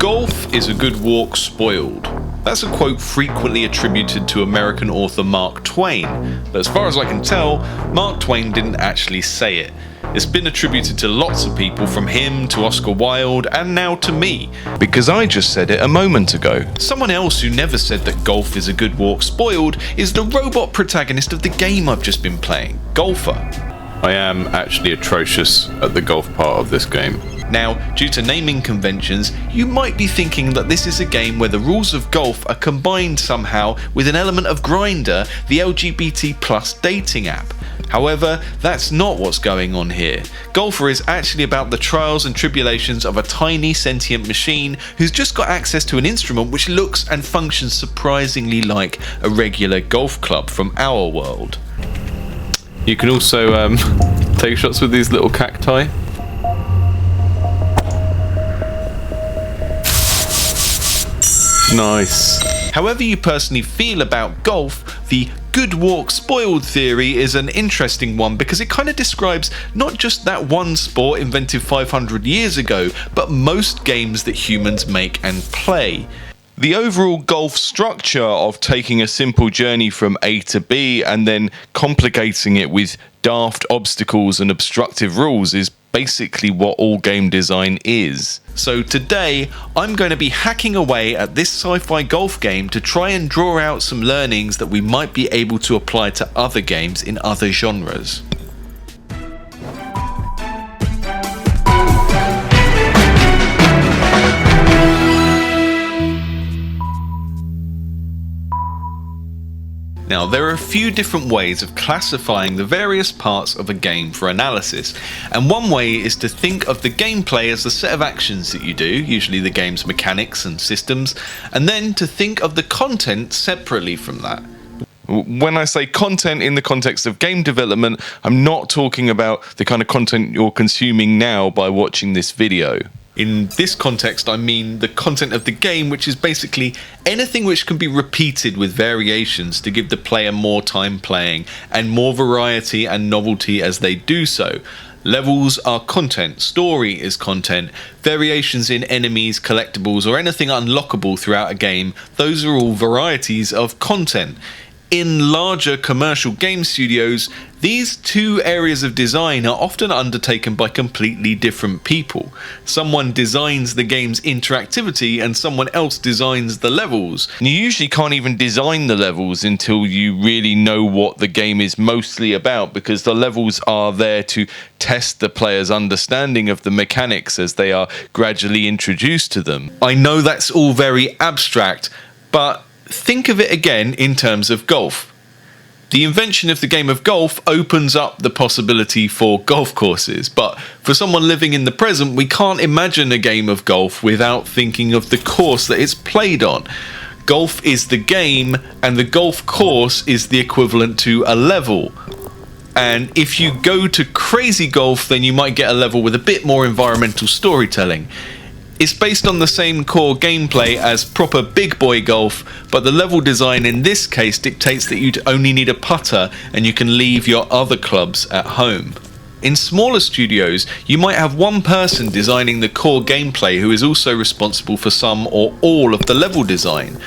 Golf is a good walk spoiled. That's a quote frequently attributed to American author Mark Twain, but as far as I can tell, Mark Twain didn't actually say it. It's been attributed to lots of people, from him to Oscar Wilde and now to me, because I just said it a moment ago. Someone else who never said that golf is a good walk spoiled is the robot protagonist of the game I've just been playing, Golfer. I am actually atrocious at the golf part of this game. Now, due to naming conventions, you might be thinking that this is a game where the rules of golf are combined somehow with an element of Grindr, the LGBT+ dating app. However, that's not what's going on here. Golfer is actually about the trials and tribulations of a tiny sentient machine who's just got access to an instrument which looks and functions surprisingly like a regular golf club from our world. You can also take shots with these little cacti. Nice. However you personally feel about golf, the good walk spoiled theory is an interesting one because it kind of describes not just that one sport invented 500 years ago, but most games that humans make and play. The overall golf structure of taking a simple journey from A to B and then complicating it with daft obstacles and obstructive rules is basically what all game design is. So today, I'm going to be hacking away at this sci-fi golf game to try and draw out some learnings that we might be able to apply to other games in other genres. Now, there are a few different ways of classifying the various parts of a game for analysis, and one way is to think of the gameplay as the set of actions that you do, usually the game's mechanics and systems, and then to think of the content separately from that. When I say content in the context of game development, I'm not talking about the kind of content you're consuming now by watching this video. In this context, I mean the content of the game, which is basically anything which can be repeated with variations to give the player more time playing and more variety and novelty as they do so. Levels are content, story is content, variations in enemies, collectibles, or anything unlockable throughout a game, those are all varieties of content. In larger commercial game studios, these two areas of design are often undertaken by completely different people. Someone designs the game's interactivity and someone else designs the levels. You usually can't even design the levels until you really know what the game is mostly about, because the levels are there to test the player's understanding of the mechanics as they are gradually introduced to them. I know that's all very abstract, but think of it again in terms of golf. The invention of the game of golf opens up the possibility for golf courses, but for someone living in the present, we can't imagine a game of golf without thinking of the course that it's played on. Golf is the game, and the golf course is the equivalent to a level. And if you go to crazy golf, then you might get a level with a bit more environmental storytelling. It's based on the same core gameplay as proper big boy golf, but the level design in this case dictates that you'd only need a putter and you can leave your other clubs at home. In smaller studios, you might have one person designing the core gameplay who is also responsible for some or all of the level design.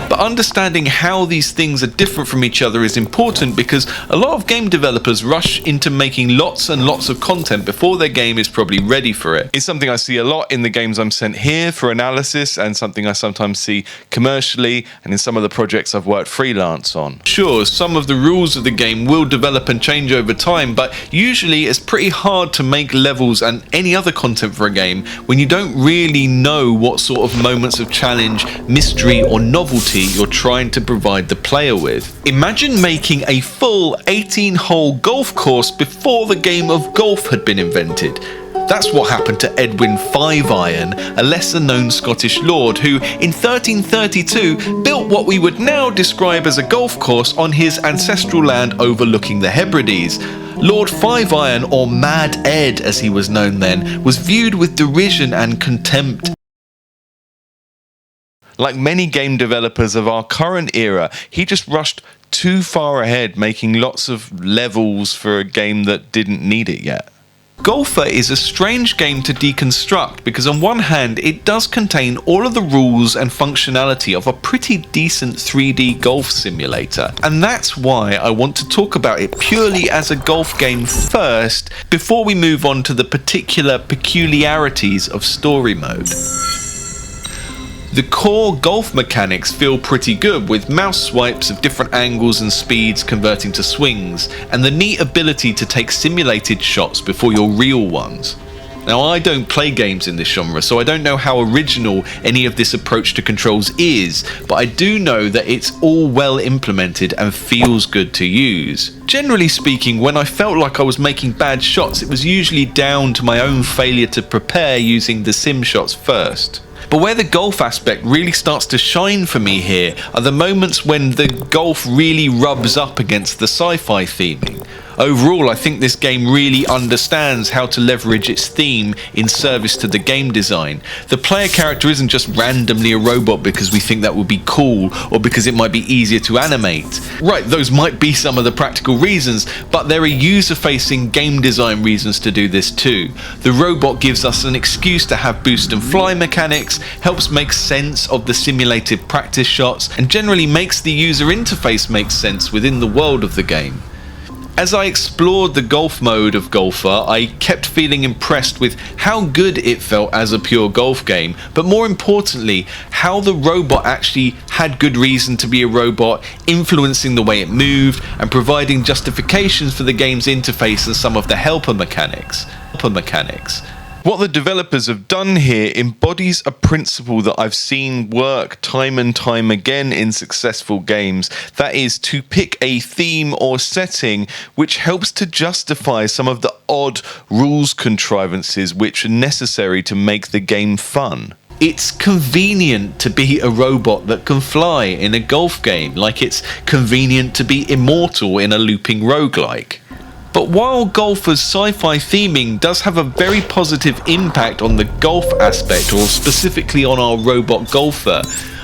But understanding how these things are different from each other is important, because a lot of game developers rush into making lots and lots of content before their game is probably ready for it. It's something I see a lot in the games I'm sent here for analysis, and something I sometimes see commercially and in some of the projects I've worked freelance on. Sure, some of the rules of the game will develop and change over time, but usually it's pretty hard to make levels and any other content for a game when you don't really know what sort of moments of challenge, mystery, or novelty you're trying to provide the player with. Imagine making a full 18-hole golf course before the game of golf had been invented. That's what happened to Edwin Five-Iron, a lesser-known Scottish lord who, in 1332, built what we would now describe as a golf course on his ancestral land overlooking the Hebrides. Lord Five-Iron, or Mad Ed as he was known then, was viewed with derision and contempt. Like many game developers of our current era, he just rushed too far ahead, making lots of levels for a game that didn't need it yet. Golfer is a strange game to deconstruct because on one hand it does contain all of the rules and functionality of a pretty decent 3D golf simulator, and that's why I want to talk about it purely as a golf game first before we move on to the particular peculiarities of story mode. The core golf mechanics feel pretty good, with mouse swipes of different angles and speeds converting to swings, and the neat ability to take simulated shots before your real ones. Now, I don't play games in this genre, so I don't know how original any of this approach to controls is, but I do know that it's all well implemented and feels good to use. Generally speaking, when I felt like I was making bad shots, it was usually down to my own failure to prepare using the sim shots first. But where the golf aspect really starts to shine for me here are the moments when the golf really rubs up against the sci-fi theming. Overall, I think this game really understands how to leverage its theme in service to the game design. The player character isn't just randomly a robot because we think that would be cool or because it might be easier to animate. Right, those might be some of the practical reasons, but there are user-facing game design reasons to do this too. The robot gives us an excuse to have boost and fly mechanics, helps make sense of the simulated practice shots, and generally makes the user interface make sense within the world of the game. As I explored the golf mode of Golfer, I kept feeling impressed with how good it felt as a pure golf game, but more importantly, how the robot actually had good reason to be a robot, influencing the way it moved and providing justifications for the game's interface and some of the helper mechanics. What the developers have done here embodies a principle that I've seen work time and time again in successful games. That is to pick a theme or setting which helps to justify some of the odd rules contrivances which are necessary to make the game fun. It's convenient to be a robot that can fly in a golf game, like it's convenient to be immortal in a looping roguelike. But while Golfer's sci-fi theming does have a very positive impact on the golf aspect, or specifically on our robot golfer,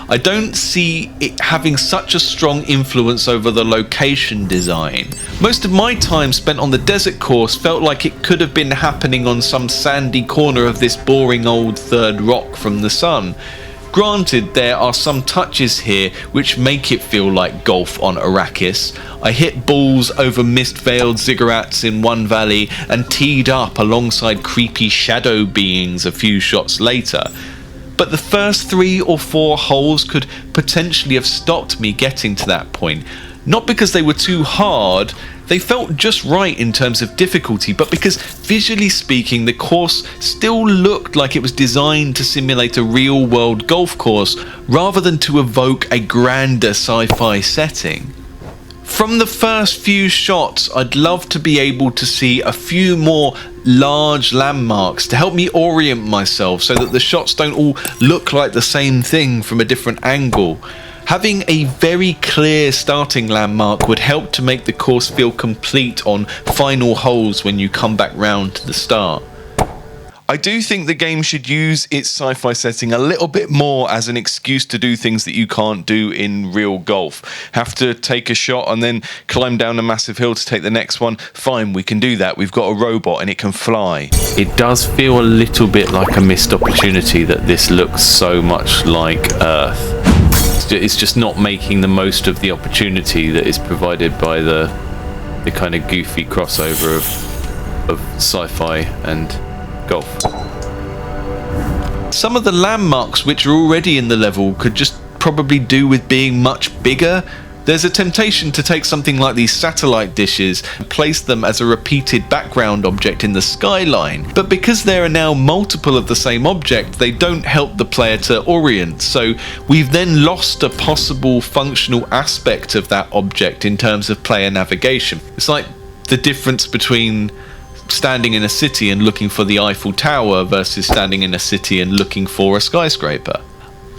I don't see it having such a strong influence over the location design. Most of my time spent on the desert course felt like it could have been happening on some sandy corner of this boring old third rock from the sun. Granted, there are some touches here which make it feel like golf on Arrakis. I hit balls over mist-veiled ziggurats in one valley and teed up alongside creepy shadow beings a few shots later. But the first 3 or 4 holes could potentially have stopped me getting to that point. Not because they were too hard, they felt just right in terms of difficulty, but because visually speaking the course still looked like it was designed to simulate a real-world golf course rather than to evoke a grander sci-fi setting. From the first few shots, I'd love to be able to see a few more large landmarks to help me orient myself so that the shots don't all look like the same thing from a different angle. Having a very clear starting landmark would help to make the course feel complete on final holes when you come back round to the start. I do think the game should use its sci-fi setting a little bit more as an excuse to do things that you can't do in real golf. Have to take a shot and then climb down a massive hill to take the next one? Fine, we can do that. We've got a robot and it can fly. It does feel a little bit like a missed opportunity that this looks so much like Earth. It's just not making the most of the opportunity that is provided by the kind of goofy crossover of sci-fi and golf. Some of the landmarks which are already in the level could just probably do with being much bigger. There's a temptation to take something like these satellite dishes and place them as a repeated background object in the skyline, but because there are now multiple of the same object, they don't help the player to orient, so we've then lost a possible functional aspect of that object in terms of player navigation. It's like the difference between standing in a city and looking for the Eiffel Tower versus standing in a city and looking for a skyscraper.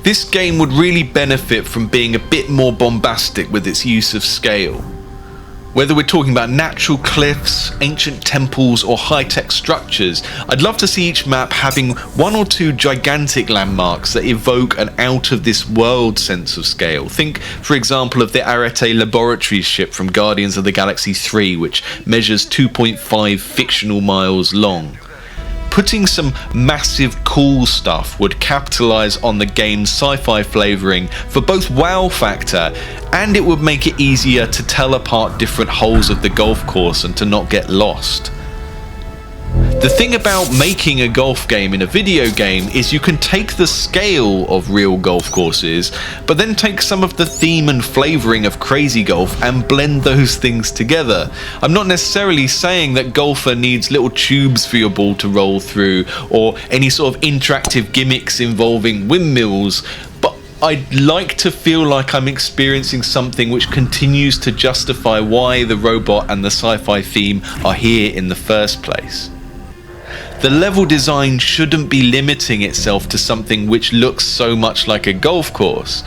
This game would really benefit from being a bit more bombastic with its use of scale. Whether we're talking about natural cliffs, ancient temples, or high-tech structures, I'd love to see each map having one or two gigantic landmarks that evoke an out-of-this-world sense of scale. Think, for example, of the Arete Laboratories ship from Guardians of the Galaxy 3, which measures 2.5 fictional miles long. Putting some massive cool stuff would capitalize on the game's sci-fi flavoring for both wow factor, and it would make it easier to tell apart different holes of the golf course and to not get lost. The thing about making a golf game in a video game is you can take the scale of real golf courses, but then take some of the theme and flavoring of Crazy Golf and blend those things together. I'm not necessarily saying that Golfer needs little tubes for your ball to roll through, or any sort of interactive gimmicks involving windmills, but I'd like to feel like I'm experiencing something which continues to justify why the robot and the sci-fi theme are here in the first place. The level design shouldn't be limiting itself to something which looks so much like a golf course,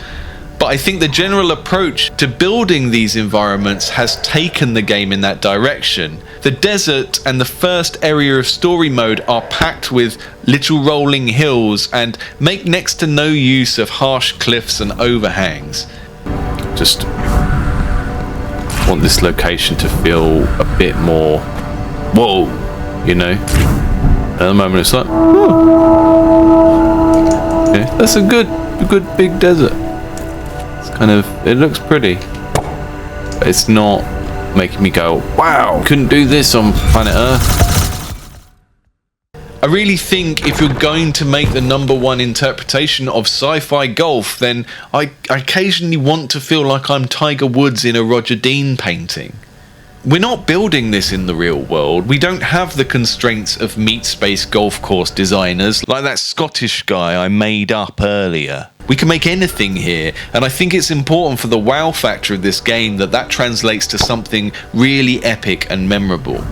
but I think the general approach to building these environments has taken the game in that direction. The desert and the first area of story mode are packed with little rolling hills and make next to no use of harsh cliffs and overhangs. Just want this location to feel a bit more, whoa, you know? At the moment it's like, oh, okay, that's a good big desert. It's kind of, it looks pretty, but it's not making me go, wow, couldn't do this on planet Earth. I really think if you're going to make the #1 interpretation of sci-fi golf, then I occasionally want to feel like I'm Tiger Woods in a Roger Dean painting. We're not building this in the real world. We don't have the constraints of meat space golf course designers like that Scottish guy I made up earlier. We can make anything here, and I think it's important for the wow factor of this game that translates to something really epic and memorable.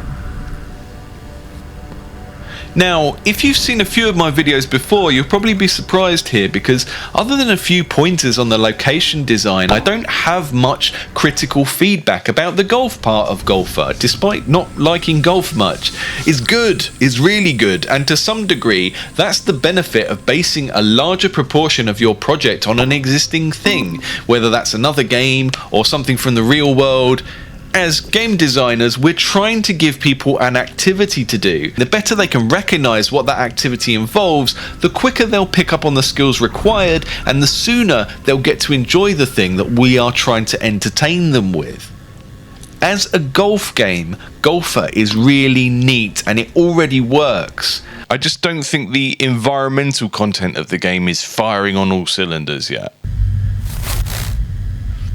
Now, if you've seen a few of my videos before, you'll probably be surprised here because other than a few pointers on the location design, I don't have much critical feedback about the golf part of Golfer, despite not liking golf much. It's good, it's really good, and to some degree, that's the benefit of basing a larger proportion of your project on an existing thing, whether that's another game or something from the real world. As game designers, we're trying to give people an activity to do. The better they can recognize what that activity involves, the quicker they'll pick up on the skills required, and the sooner they'll get to enjoy the thing that we are trying to entertain them with. As a golf game, Golfer is really neat and it already works. I just don't think the environmental content of the game is firing on all cylinders yet.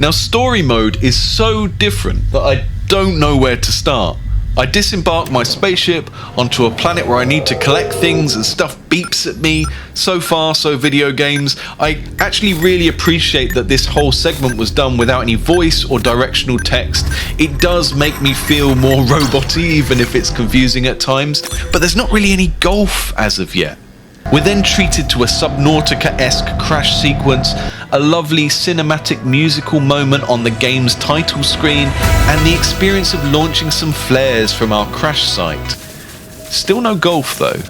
Now, story mode is so different that I don't know where to start. I disembark my spaceship onto a planet where I need to collect things and stuff beeps at me. So far, so video games. I actually really appreciate that this whole segment was done without any voice or directional text. It does make me feel more robot-y, even if it's confusing at times. But there's not really any golf as of yet. We're then treated to a Subnautica-esque crash sequence, a lovely cinematic musical moment on the game's title screen, and the experience of launching some flares from our crash site. Still no golf though.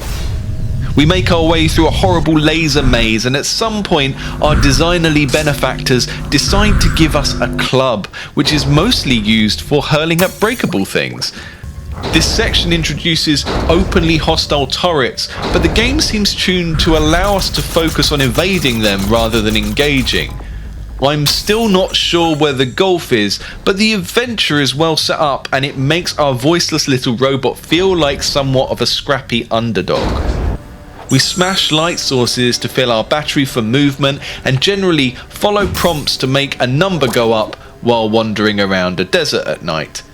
We make our way through a horrible laser maze, and at some point our designerly benefactors decide to give us a club, which is mostly used for hurling at breakable things. This section introduces openly hostile turrets, but the game seems tuned to allow us to focus on evading them rather than engaging. I'm still not sure where the golf is, but the adventure is well set up and it makes our voiceless little robot feel like somewhat of a scrappy underdog. We smash light sources to fill our battery for movement and generally follow prompts to make a number go up while wandering around a desert at night.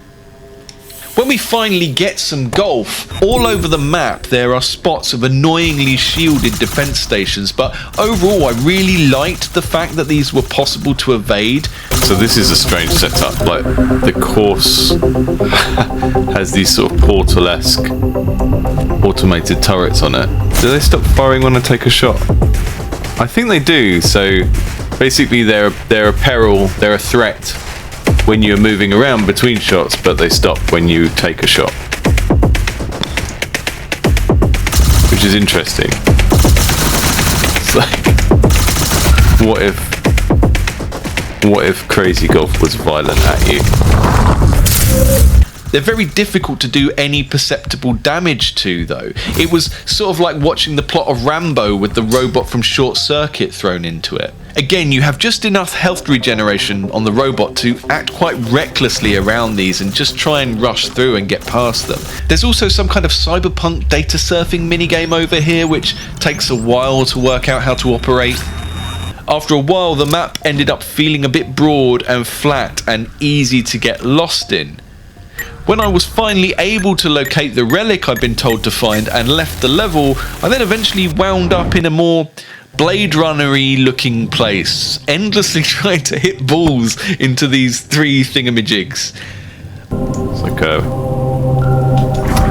When we finally get some golf, all over the map there are spots of annoyingly shielded defense stations, but overall I really liked the fact that these were possible to evade. So this is a strange setup, like the course has these sort of portal-esque automated turrets on it. Do they stop firing when I take a shot? I think they do, so basically they're a peril, they're a threat when you're moving around between shots, but they stop when you take a shot, which is interesting. It's like, what if Crazy Golf was violent at you? They're very difficult to do any perceptible damage to, though. It was sort of like watching the plot of Rambo with the robot from Short Circuit thrown into it. Again, you have just enough health regeneration on the robot to act quite recklessly around these and just try and rush through and get past them. There's also some kind of cyberpunk data surfing minigame over here, which takes a while to work out how to operate. After a while, the map ended up feeling a bit broad and flat and easy to get lost in. When I was finally able to locate the relic I'd been told to find and left the level, I then eventually wound up in a more Blade Runner-y looking place, endlessly trying to hit balls into these 3 thingamajigs. It's like a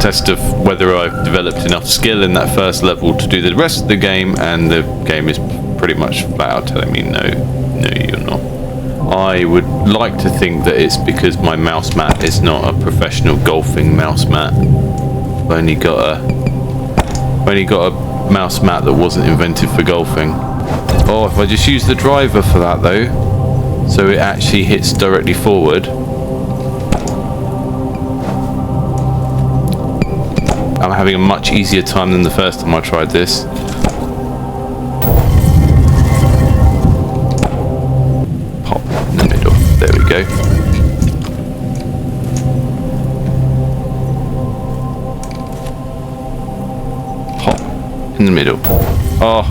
test of whether I've developed enough skill in that first level to do the rest of the game, and the game is pretty much flat out telling me no, you're not. I would like to think that it's because my mouse mat is not a professional golfing mouse mat. I've only got a mouse mat that wasn't invented for golfing. Oh, if I just use the driver for that though, so it actually hits directly forward, I'm having a much easier time than the first time I tried this. There we go. Pop in the middle. Oh.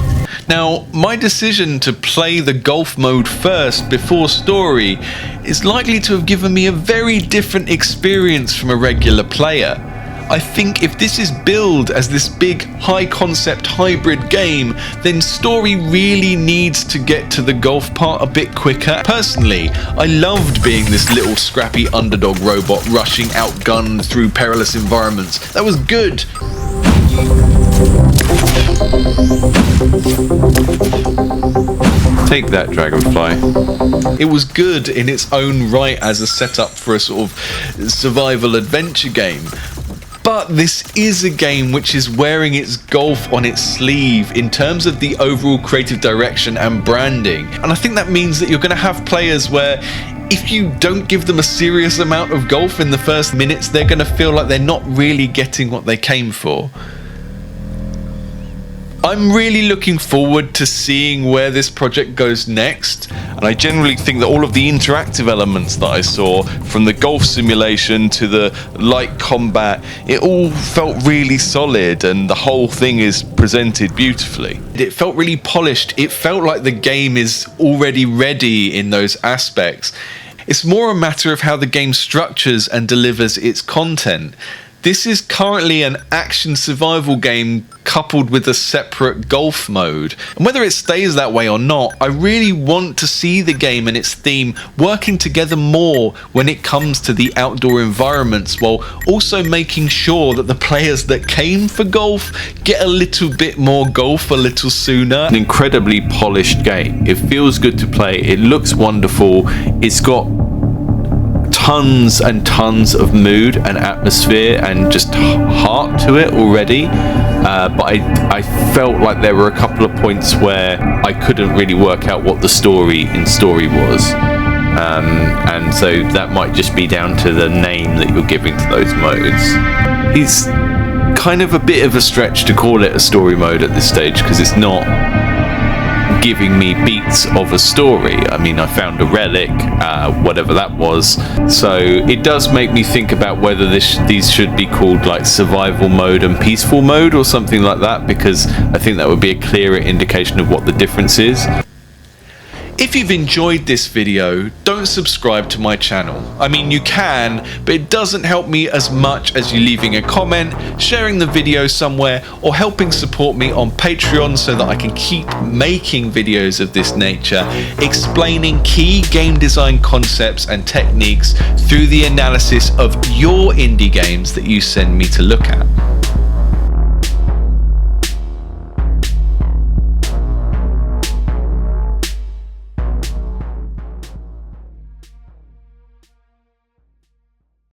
Now, my decision to play the golf mode first before story is likely to have given me a very different experience from a regular player. I think if this is billed as this big high concept hybrid game, then story really needs to get to the golf part a bit quicker. Personally, I loved being this little scrappy underdog robot rushing outgunned through perilous environments. That was good. Take that, Dragonfly. It was good in its own right as a setup for a sort of survival adventure game. But this is a game which is wearing its golf on its sleeve in terms of the overall creative direction and branding. And I think that means that you're going to have players where if you don't give them a serious amount of golf in the first minutes, they're going to feel like they're not really getting what they came for. I'm really looking forward to seeing where this project goes next, and I generally think that all of the interactive elements that I saw, from the golf simulation to the light combat, it all felt really solid and the whole thing is presented beautifully. It felt really polished. It felt like the game is already ready in those aspects. It's more a matter of how the game structures and delivers its content. This is currently an action survival game coupled with a separate golf mode. And whether it stays that way or not, I really want to see the game and its theme working together more when it comes to the outdoor environments, while also making sure that the players that came for golf get a little bit more golf a little sooner. An incredibly polished game. It feels good to play. It looks wonderful. It's got tons and tons of mood and atmosphere and just heart to it already, but I felt like there were a couple of points where I couldn't really work out what the story was, and so that might just be down to the name that you're giving to those modes. It's kind of a bit of a stretch to call it a story mode at this stage, because it's not giving me beats of a story. I mean, I found a relic, whatever that was, so it does make me think about whether these should be called like survival mode and peaceful mode or something like that, because I think that would be a clearer indication of what the difference is. If you've enjoyed this video, don't subscribe to my channel. I mean, you can, but it doesn't help me as much as you leaving a comment, sharing the video somewhere, or helping support me on Patreon so that I can keep making videos of this nature, explaining key game design concepts and techniques through the analysis of your indie games that you send me to look at.